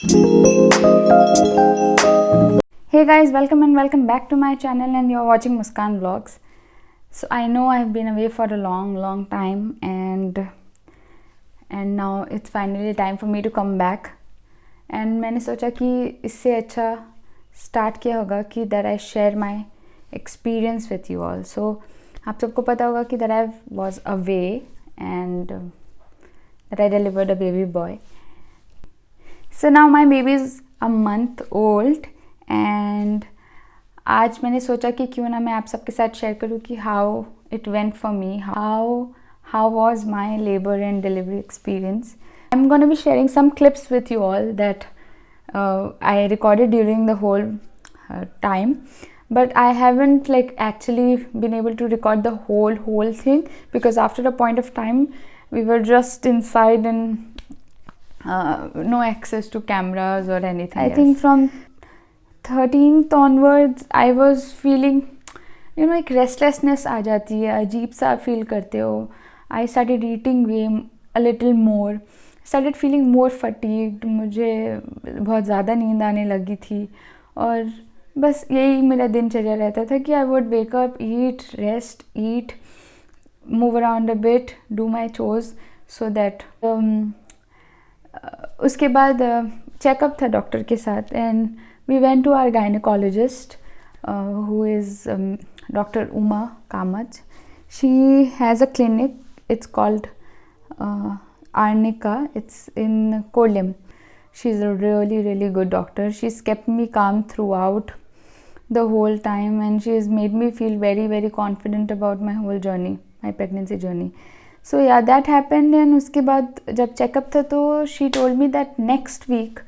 Hey guys, welcome and welcome back to my channel, and you're watching Muskan Vlogs. So I know I've been away for a long time, and now it's finally time for me to come back. And मैंने सोचा कि इससे अच्छा start किया होगा कि that I share my experience with you all. So आप सबको पता होगा कि that I was away and that I delivered a baby boy. So now my baby is a month old and आज मैंने सोचा कि क्यों ना मैं आप सबके साथ शेयर करूँ कि how it went for me, how was my labor and delivery experience. I'm going to be sharing some clips with you all that I recorded during the whole time, but I haven't like actually been able to record the whole thing because after a point of time we were just inside and no access to cameras or anything. I think from 13th onwards I was feeling, एक restlessness आ जाती है, अजीब सा feel करते हो. I started eating way a little more, started feeling more fatigued. मुझे बहुत ज़्यादा नींद आने लगी थी और बस यही मेरा दिनचर्या रहता था कि I would wake up, eat, rest, eat, move around a bit, do my chores so that उसके बाद चेकअप था डॉक्टर के साथ and we went to our gynecologist who is Dr. Uma Kamach. She has a clinic, it's called Arnika, it's in Kollam. She's a really good doctor. She's kept me calm throughout the whole time and she's made me feel very confident about my whole journey, my pregnancy journey. So yeah, that happened and उसके बाद जब checkup था तो she told me that next week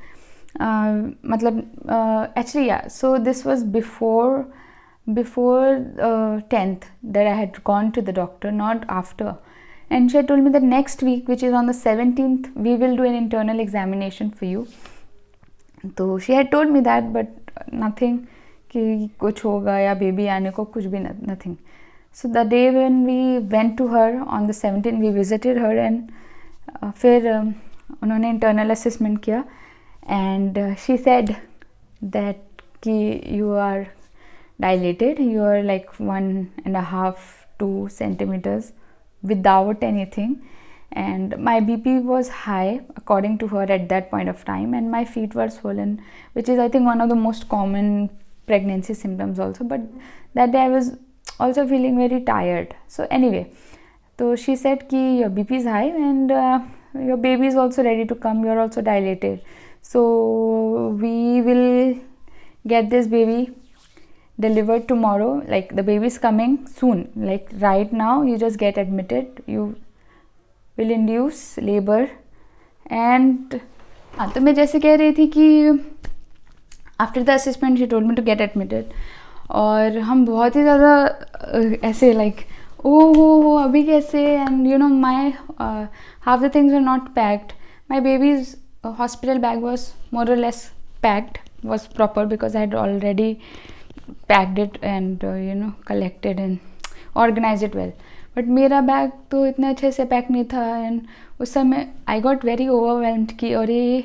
actually yeah, so this was before 10th that I had gone to the doctor, not after. And she had told me that next week, which is on the 17th, we will do an internal examination for you. So she had told me that, but nothing कि कुछ होगा या baby आने को, कुछ भी nothing. So the day when we went to her on the 17th, we visited her and फिर उन्होंने internal assessment किया and she said that कि you are dilated, you are like 1.5-2 centimeters without anything, and my BP was high according to her at that point of time, and my feet were swollen, which is I think one of the most common pregnancy symptoms also. But that day I was also feeling very tired. So anyway, so she said कि your BP is high and your baby is also ready to come, you are also dilated, so we will get this baby delivered tomorrow, like the baby is coming soon, like right now you just get admitted, you will induce labor. And हाँ, तो मैं जैसे कह रही थी कि after the assessment she told me to get admitted और हम बहुत ही ज़्यादा ऐसे like oh अभी कैसे, and my half the things were not packed. My baby's hospital bag was more or less packed, was proper because I had already packed it and collected and organized it well. But मेरा bag तो इतने अच्छे से pack नहीं था and उस समय I got very overwhelmed कि अरे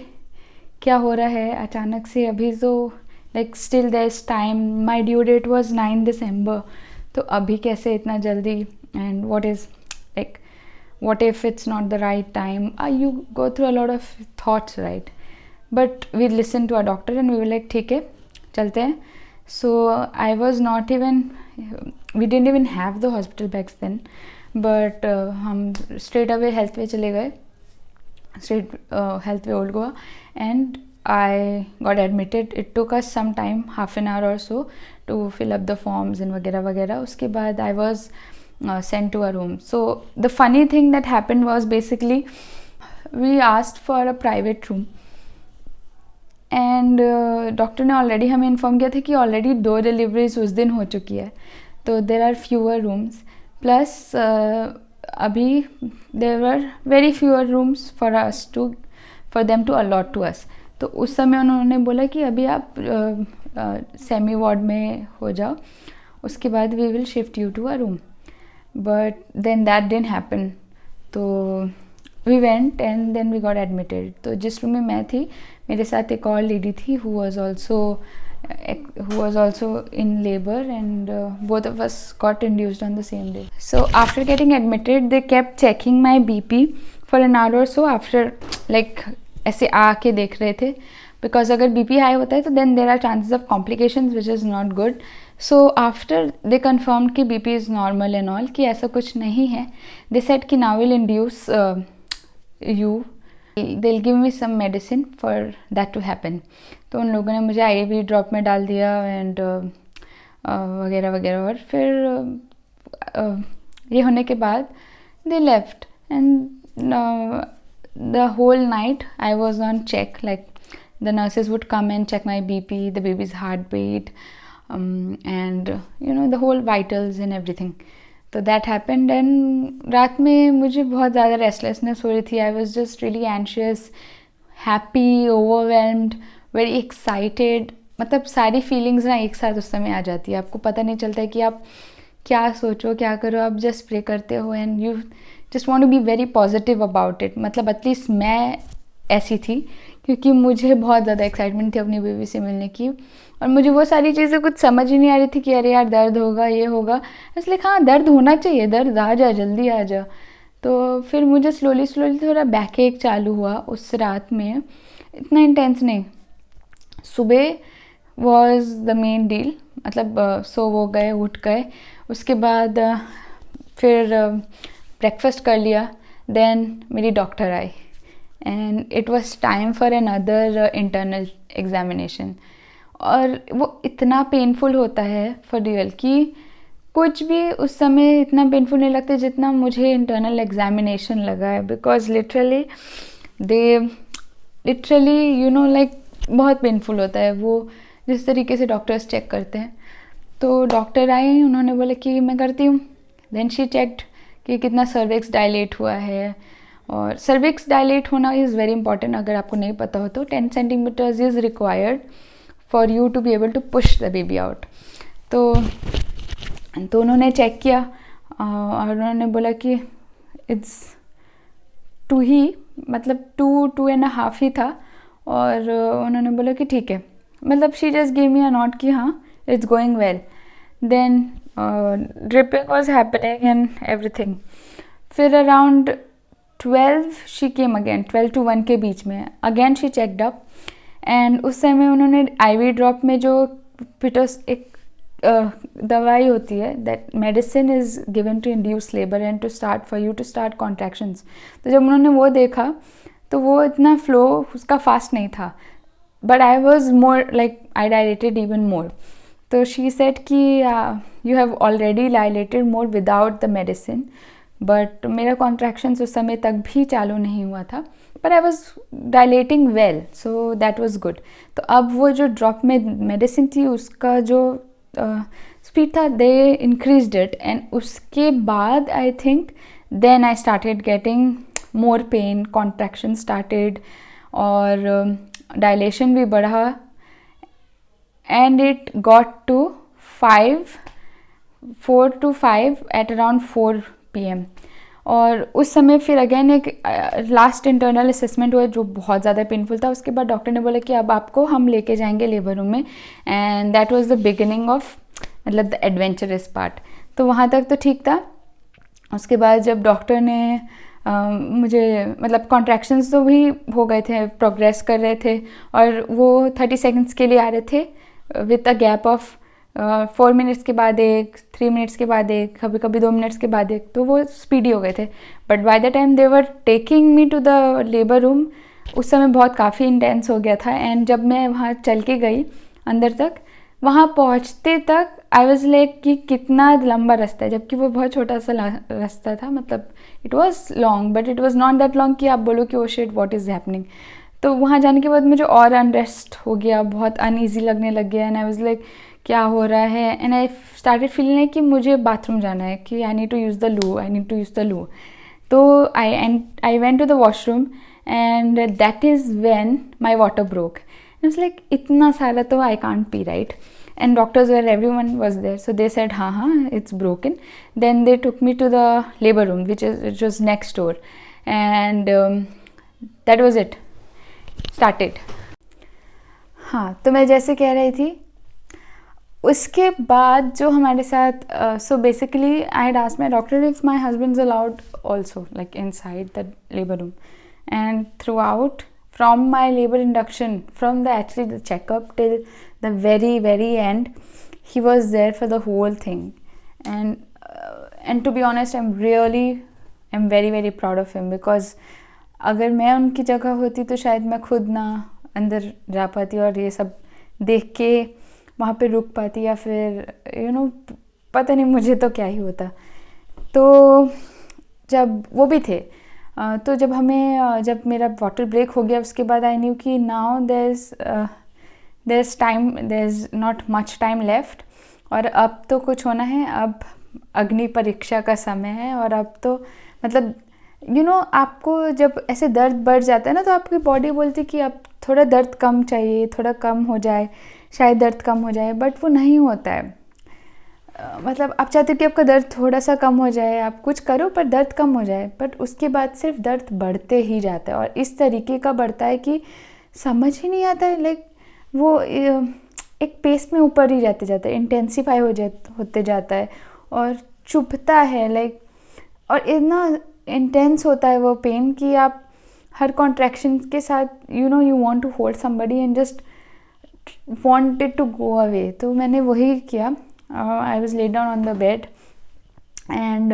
क्या हो रहा है अचानक से, अभी तो like still there's time, my due date was 9 December, तो अभी कैसे इतना जल्दी, and what if it's not the right time, you go through a lot of thoughts, right? But we listened to our doctor and we were like ठीक है चलते हैं. So I was not even, we didn't even have the hospital bags then, but हम straight away health पे चले गए, straight health पे old Goa, and I got admitted. It took us some time, half an hour or so, to fill up the forms and वगैरह. उसके बाद I was sent to a room. So the funny thing that happened was basically we asked for a private room and doctor ने already हमें inform किया था कि already 2 deliveries उस दिन हो चुकी है, तो there are fewer rooms, plus अभी there were very fewer rooms for them to allot to us. तो उस समय उन्होंने बोला कि अभी आप सेमी वार्ड में हो जाओ, उसके बाद we will shift you to a room. But then that didn't happen. तो we went and then we got admitted. तो जिस रूम में मैं थी, मेरे साथ एक और लेडी थी who was also in labor, and both of us got induced on the same day. So after getting admitted, they kept checking my BP for an hour or so after, like ऐसे आके देख रहे थे, because अगर BP high होता है तो then there are chances of complications which is not good. So after they confirmed कि BP is normal and all, कि ऐसा कुछ नहीं है, they said कि now we'll induce you, they'll give me some medicine for that to happen. तो उन लोगों ने मुझे IV ड्रॉप में डाल दिया एंड वगैरह वगैरह. और फिर ये होने के बाद they left, and the whole night I was on check, like the nurses would come and check my BP, the baby's heartbeat, and you know, the whole vitals and everything. तो that happened. And रात में मुझे बहुत ज़्यादा restlessness हो रही थी. I was just really anxious, happy, overwhelmed, very excited. मतलब सारी फीलिंग्स ना एक साथ उस समय आ जाती है. आपको पता नहीं चलता है कि आप क्या सोचो, क्या करो. आप जस्ट प्रे करते हो and you just want to be very positive about it. मतलब एटलीस्ट मैं ऐसी थी, क्योंकि मुझे बहुत ज़्यादा एक्साइटमेंट थी अपनी बेबी से मिलने की. और मुझे वो सारी चीज़ें कुछ समझ ही नहीं आ रही थी कि अरे यार दर्द होगा, ये होगा. इसलिए हाँ, दर्द होना चाहिए, दर्द आ जा, जल्दी आ जा. तो फिर मुझे स्लोली थोड़ा बैक एक चालू हुआ उस रात में. इतना इंटेंस नहीं. सुबह वॉज द मेन डील. मतलब सो वो गए, उठ गए. उसके बाद फिर ब्रेकफास्ट कर लिया. देन मेरी doctor I and it was time for another internal examination. और वो इतना पेनफुल होता है फॉर रियल कि कुछ भी उस समय इतना पेनफुल नहीं लगता जितना मुझे इंटरनल एग्जामिनेशन लगा है. Because literally you know, like बहुत पेनफुल होता है वो, जिस तरीके से डॉक्टर्स चेक करते हैं. तो डॉक्टर आई, उन्होंने बोला कि मैं करती हूँ. देन शी चेक्ड कि कितना सर्विक्स डायलेट हुआ है. और सर्विक्स डायलेट होना इज़ वेरी इंपॉर्टेंट. अगर आपको नहीं पता हो तो 10 centimetres is required for you to be able to push the baby out. तो उन्होंने चेक किया और उन्होंने बोला कि इट्स 2 ही, मतलब 2.5 ही था. और उन्होंने बोला कि ठीक है. मतलब she just give me a note कि हाँ, it's going well. Then dripping was happening and everything. फिर around 12 she came again, 12 to 1 के बीच में again she checked up. And उस समय उन्होंने IV ड्रॉप में जो पिटोस एक दवाई होती है, that medicine is given to induce labour and to start for you to start contractions. तो जब उन्होंने वो देखा तो वो इतना फ्लो उसका फास्ट नहीं था. But I was more like I dilated even more. तो शी सेड कि you have already dilated more without the medicine. But मेरा कॉन्ट्रैक्शंस उस समय तक भी चालू नहीं हुआ था. But I was dilating well, so that was good. तो अब वो जो ड्रॉप में मेडिसिन थी उसका जो स्पीड था, दे इंक्रीज्ड इट. एंड उसके बाद I think then I started getting more pain, contraction started और डायलेशन भी बढ़ा. And it got to 4 to 5 at around 4 PM. और उस समय फिर अगेन एक लास्ट इंटरनल असेसमेंट हुआ जो बहुत ज़्यादा पेनफुल था. उसके बाद डॉक्टर ने बोला कि अब आपको हम लेके जाएंगे लेबर रूम में. And that was the beginning of, मतलब द एडवेंचरस पार्ट. तो वहाँ तक तो ठीक था. उसके बाद जब डॉक्टर ने मुझे, मतलब कॉन्ट्रैक्शंस तो भी हो गए थे, प्रोग्रेस कर रहे थे. और वो 30 सेकेंड्स के लिए आ रहे थे with a gap of 4 minutes के बाद एक, 3 मिनट्स के बाद एक, कभी कभी 2 मिनट्स के बाद एक. तो वो स्पीडी हो गए थे. But by the time they were taking me to the labour room, उस समय बहुत काफ़ी इंटेंस हो गया था. एंड जब मैं वहाँ चल के गई अंदर तक, वहाँ पहुँचते तक आई वॉज लाइक कि कितना लंबा रास्ता है, जबकि वो बहुत छोटा सा रास्ता था. मतलब it was long but it was not that long कि आप बोलो कि oh shit what is happening. तो वहाँ जाने के बाद मुझे और अनरेस्ट हो गया, बहुत अनईजी लगने लग गया. एंड आई वॉज लाइक क्या हो रहा है. And I started feeling like कि मुझे बाथरूम जाना है, कि I need to use the loo. तो I went to the washroom and that is when my water broke. I was like, इतना सारा तो I can't pee, right? And doctors were, everyone was there. So they said, हाँ, it's broken. Then they took me to the labor room, which was next door. And that was it, started. हाँ, तो मैं जैसे कह रही थी, उसके बाद जो हमारे साथ, so basically I had asked my doctor if my husband is allowed also like inside the labour room, and through out from my labor induction, from the actually the checkup till the very end, he was there for the whole thing. And to be honest, I'm very proud of him, because अगर मैं उनकी जगह होती तो शायद मैं खुद ना अंदर जा पाती और ये सब देख के वहाँ पे रुक पाती, या फिर पता नहीं मुझे तो क्या ही होता। तो जब वो भी थे, तो जब मेरा वाटर ब्रेक हो गया, उसके बाद आई न्यू कि now there is not much time left, और अब तो कुछ होना है, अब अग्नि परीक्षा का समय है। और अब तो मतलब आपको जब ऐसे दर्द बढ़ जाता है ना, तो आपकी बॉडी बोलती है कि अब थोड़ा दर्द कम चाहिए, थोड़ा कम हो जाए, शायद दर्द कम हो जाए, बट वो नहीं होता है। मतलब आप चाहते हो कि आपका दर्द थोड़ा सा कम हो जाए, आप कुछ करो पर दर्द कम हो जाए, बट उसके बाद सिर्फ दर्द बढ़ते ही जाता है, और इस तरीके का बढ़ता है कि समझ ही नहीं आता है। लाइक वो एक पेस में ऊपर ही जाते जाता है, इंटेंसीफाई होते जाता है और चुभता है, लाइक और इतना इंटेंस होता है वो पेन कि आप हर कॉन्ट्रैक्शन के साथ you want to hold somebody and just wanted to go away. तो मैंने वही किया। I was laid down on the bed and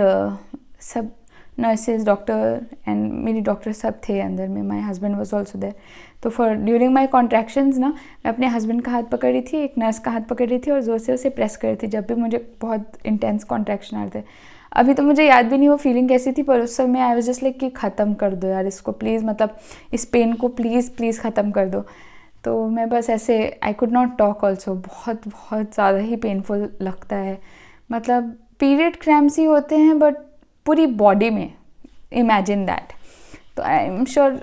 सब नर्सेज, डॉक्टर एंड मेरी डॉक्टर सब थे अंदर में, my husband was also there. तो फॉर ड्यूरिंग माई कॉन्ट्रैक्शंस ना, मैं अपने हस्बैंड का हाथ पकड़ रही थी, एक नर्स का हाथ पकड़ रही थी और ज़ोर से उसे प्रेस कर रही थी जब भी मुझे बहुत इंटेंस कॉन्ट्रैक्शन आ रहे थे। अभी तो मुझे याद भी नहीं वो फीलिंग कैसी थी, पर उस समय आई वाज जस्ट लाइक कि ख़त्म कर दो यार इसको प्लीज़, मतलब इस पेन को प्लीज़ ख़त्म कर दो। तो मैं बस ऐसे, I could not talk also, बहुत ज़्यादा ही पेनफुल लगता है। मतलब पीरियड क्रैम्प्स ही होते हैं बट पूरी बॉडी में, इमेजिन दैट। तो आई एम श्योर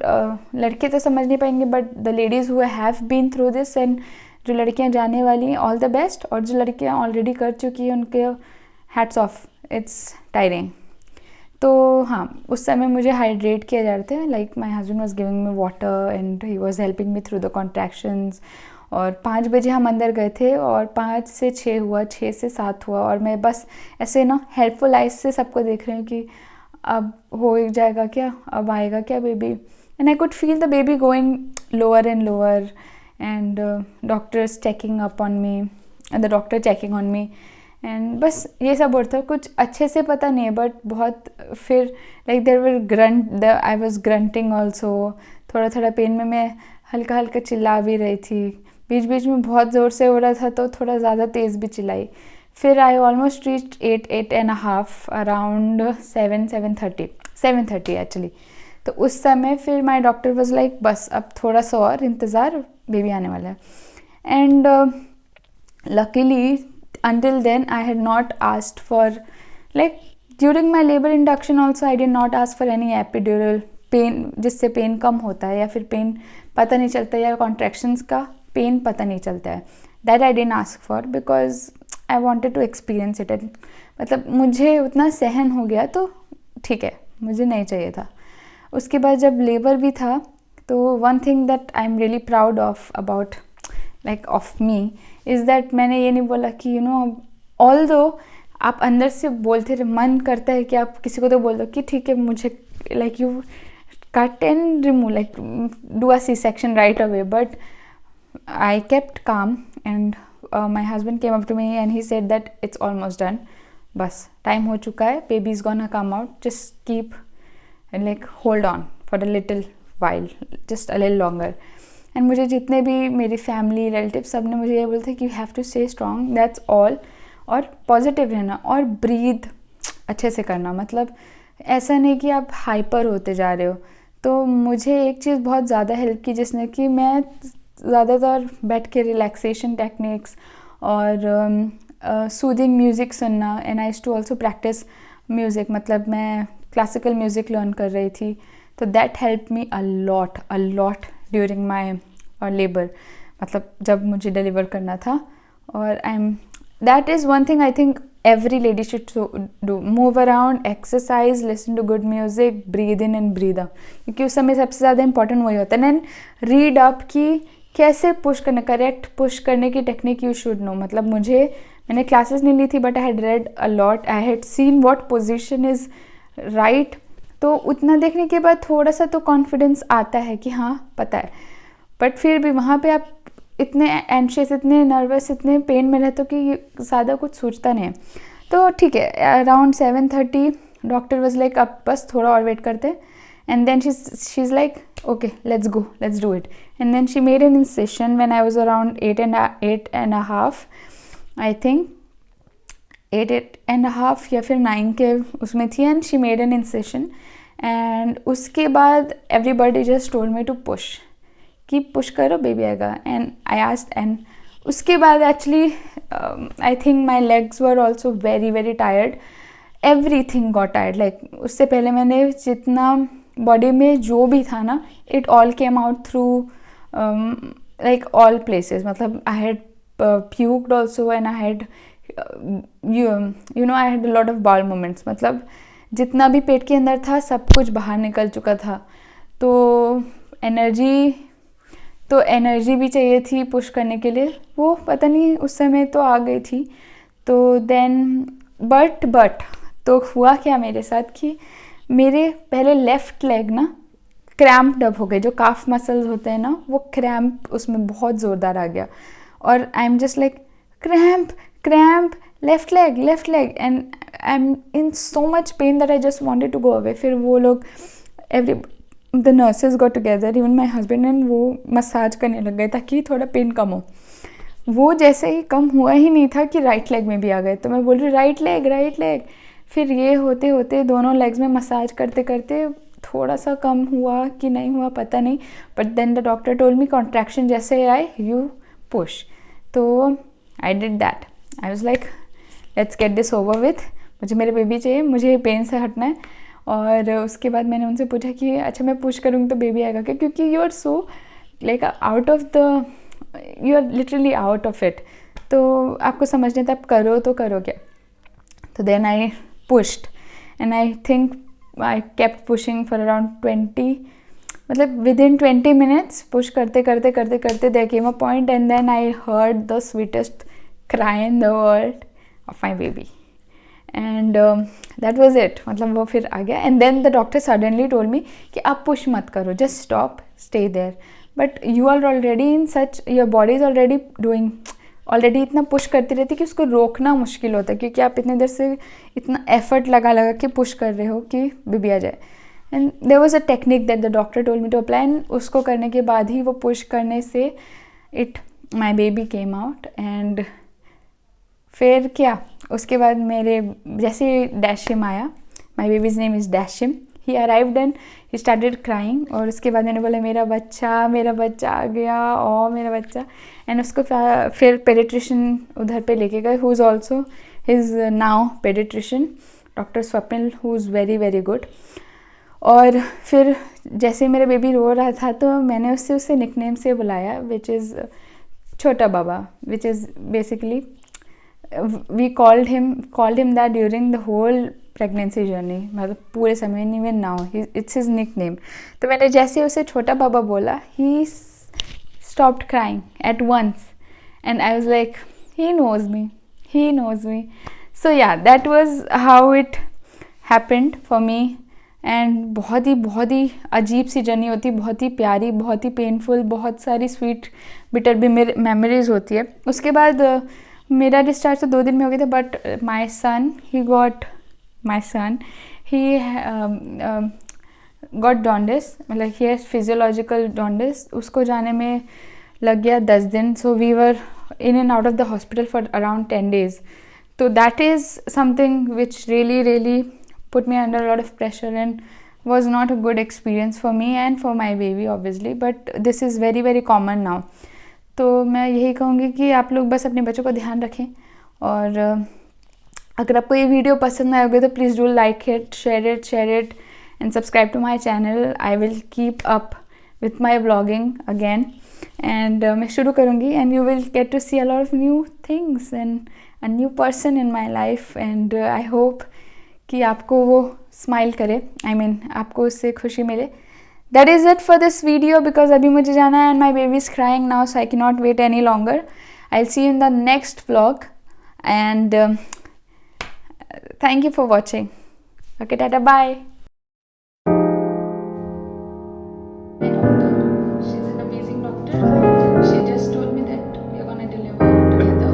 लड़के तो समझ नहीं पाएंगे, but the ladies who have been through this, and जो लड़कियां जाने वाली हैं, ऑल द बेस्ट, और जो लड़कियां ऑलरेडी कर चुकी हैं उनके हैट्स ऑफ, इट्स टायरिंग। तो हाँ, उस समय मुझे हाइड्रेट किया जा रहे थे, like my husband was giving me water and he was helping me through the contractions. और 5 बजे हम अंदर गए थे और 5 से 6 हुआ, 6 से 7 हुआ, और मैं बस ऐसे ना हेल्पफुल आइज से सबको देख रही हूँ कि अब हो जाएगा क्या, अब आएगा क्या baby. And I could feel the baby going lower and lower, and doctors checking up on me, the doctor checking on me, and बस ये सब होता है। कुछ अच्छे से पता नहीं है, बट बहुत फिर like there were grunt, I was grunting also, थोड़ा पेन में मैं हल्का चिल्ला भी रही थी, बीच बीच में बहुत ज़ोर से हो रहा था तो थोड़ा ज़्यादा तेज़ भी चिल्लाई। फिर I almost reached 8.5 around 7:30 actually. तो उस समय फिर माई डॉक्टर वॉज लाइक बस अब थोड़ा सा और इंतज़ार, बेबी आने वाला है। And luckily until then I had not asked for, like during my labor induction also I did not ask for any epidural pain, जिससे पेन कम होता है या फिर पेन पता नहीं चलता है, या कॉन्ट्रैक्शंस का पेन पता नहीं चलता है। That I didn't ask for because I wanted to experience it, and मतलब मुझे उतना सहन हो गया तो ठीक है, मुझे नहीं चाहिए था। उसके बाद जब लेबर भी था, तो one thing that I am really proud of about like of me is that मैंने ये नहीं बोला कि ऑल दो आप अंदर से बोलते रहे, मन करता है कि आप किसी को तो बोल दो कि ठीक है मुझे like you cut and remove, like do a C section right away, but I kept calm and my husband came up to me and he said that it's almost done, बस टाइम हो चुका है, baby is gonna come out, just keep like hold on for a little while, just a little longer. And मुझे जितने भी मेरी family relative सब ने मुझे ये बोलते कि you have to stay strong, that's all, और पॉजिटिव रहना और ब्रीथ अच्छे से करना, मतलब ऐसा नहीं कि आप हाइपर होते जा रहे हो। तो मुझे एक चीज़ बहुत ज़्यादा हेल्प की जिसने कि मैं ज़्यादातर बैठ के रिलैक्सेशन टेक्निक्स और सूदिंग म्यूज़िक सुनना, and I used to also practice music, मतलब मैं क्लासिकल म्यूज़िक लर्न कर रही थी, तो that help me a lot during my labour, मतलब जब मुझे डिलीवर करना था। और that is one thing I think every lady should do. Move around, exercise, listen to good music, breathe in and breathe out, क्योंकि उस समय सबसे ज़्यादा इंपॉर्टेंट वही होता है. एंड रीड अप कि कैसे पुश करना, करेक्ट पुश करने की टेक्निक यू शुड नो. मतलब मैंने क्लासेस नहीं ली थी, but I had read a lot, I had seen what position is right. तो उतना देखने के बाद थोड़ा सा तो कॉन्फिडेंस आता है कि हाँ पता है. बट फिर भी वहाँ पे आप इतने एंशियस, इतने नर्वस, इतने पेन में रहते हो कि ज़्यादा कुछ सोचता नहीं है. तो ठीक है, अराउंड 7:30 डॉक्टर वाज लाइक अब बस थोड़ा और वेट करते. And then she is like okay, let's go, let's do it. And then she made an incision when I was around 8.5, I think 8.5 या फिर 9 के उसमें थी. and she made an incision. and उसके बाद everybody just told me to push, कि push करो baby आएगा. and I asked, and उसके बाद actually I think my legs were also very very tired. everything got tired. like उससे पहले मैंने जितना बॉडी में जो भी था ना, it all came out through like all places. मतलब I had puked also and I had you know I had a lot of bowel movements. मतलब जितना भी पेट के अंदर था सब कुछ बाहर निकल चुका था. तो एनर्जी भी चाहिए थी पुश करने के लिए. वो पता नहीं उस समय तो आ गई थी. तो देन बट तो हुआ क्या मेरे साथ कि मेरे पहले लेफ़्ट लेग ना क्रैम्प डब हो गए. जो काफ मसल्स होते हैं ना, वो क्रैम्प उसमें बहुत ज़ोरदार आ गया. और I am just like cramp left leg and I am in so much pain that I just wanted to go away. फिर वो लोग the nurses got together, even my husband, and वो मसाज करने लग गए ताकि थोड़ा पेन कम हो. वो जैसे ही कम हुआ ही नहीं था कि राइट लेग में भी आ गए. तो मैं बोल रही राइट लेग. फिर ये होते होते दोनों लेग्स में मसाज करते करते थोड़ा सा कम हुआ कि नहीं हुआ पता नहीं. But then the doctor told me contraction जैसे आए यू पुश. तो I did that. I was like let's get this over with. मुझे मेरे बेबी चाहिए, मुझे पेन से हटना है. और उसके बाद मैंने उनसे पूछा कि अच्छा मैं पुश करूँगी तो बेबी आएगा क्या, क्योंकि you are so like out of the, you are literally out of it. तो आपको समझने तब करो तो करो क्या. तो then I pushed and I think I kept pushing for around 20, मतलब within 20 minutes push करते there came a point and then I heard the sweetest cry in the world of my baby. and that was it. मतलब वो फिर आ गया. and then the doctor suddenly told me कि आप push मत करो, just stop, stay there. but you are already in such, your body is already doing, already इतना push करती रहती कि उसको रोकना मुश्किल होता है, क्योंकि आप इतने देर से इतना एफर्ट लगा के पुश कर रहे हो कि बेबी आ जाए. And there was a technique that the doctor told me to apply. And उसको करने के बाद ही, वो पुश करने से my baby came out. And फिर क्या, उसके बाद मेरे जैसे डैशिम आया, माई बेबीज़ नेम इज़ डैशिम. He arrived and he started crying. और उसके बाद मैंने बोला मेरा बच्चा आ गया, और मेरा बच्चा. एंड उसको फिर पेडिट्रिशियन उधर पे लेके गए, who is also his now paediatrician, doctor Swapnil, who is very very good. और फिर जैसे मेरा बेबी रो रहा था तो मैंने उसे निकनेम से बुलाया, विच इज़ छोटा बाबा, which is basically we called him that during the whole pregnancy journey. मतलब पूरे समय, even now it's his nickname. तो मैंने जैसे उसे छोटा बाबा बोला, ही stopped crying at once and I was like he knows me. So yeah, that was how it happened for me. and बहुत ही अजीब सी जर्नी होती है, बहुत ही प्यारी, बहुत ही पेनफुल, बहुत सारी स्वीट बिटर भी मेरे मेमोरीज होती है. उसके बाद मेरा डिस्चार्ज तो 2 दिन में हो गया था. But my son he got jaundice, मतलब ही हैज़ फिजियोलॉजिकल जॉन्डिस. उसको जाने में लग गया 10 दिन. So we were in and out of the hospital for around 10 days. तो that is something which really put me under a lot of pressure and was not a good experience for me and for my baby obviously, but this is very very common now. तो मैं यही कहूँगी कि आप लोग बस अपने बच्चों का ध्यान रखें. और अगर आपको ये वीडियो पसंद आए होगी तो please do like it, share it and subscribe to my channel. I will keep up with my vlogging again and मैं शुरू करूँगी and you will get to see a lot of new things and a new person in my life, and I hope कि आपको वो smile करे, I mean आपको उससे खुशी मिले. That is it for this video because अभी मुझे जाना है and my baby is crying now, so I cannot wait any longer. I'll see you in the next vlog, and thank you for watching. Okay, tata, bye. My doctor, she's an amazing doctor. She just told me that we are gonna deliver together.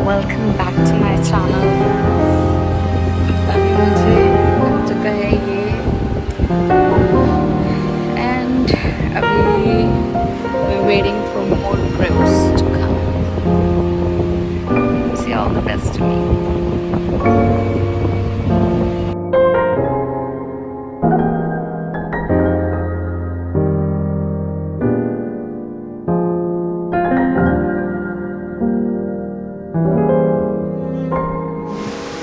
Welcome back to my channel. अभी मुझे हो चुका है ये and अभी we're waiting for more trips to come. See, all the best to me.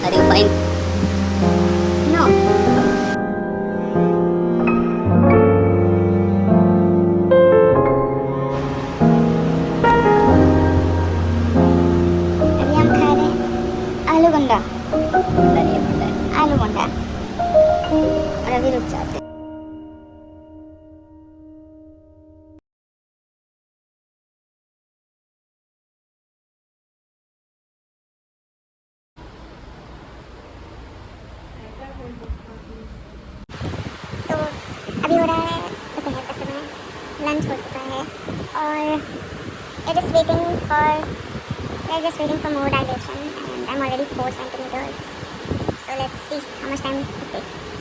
Are you fine? No. अभी हम खा रहे हैं आलू गंडा, आलू गंडा, और अभी रुक जाते हैं. तो अभी हो रहा है दोपहर का समय, लंच हो चुका है और we're just waiting for more dilation and I'm already 4 centimeters. So let's see how much time it takes.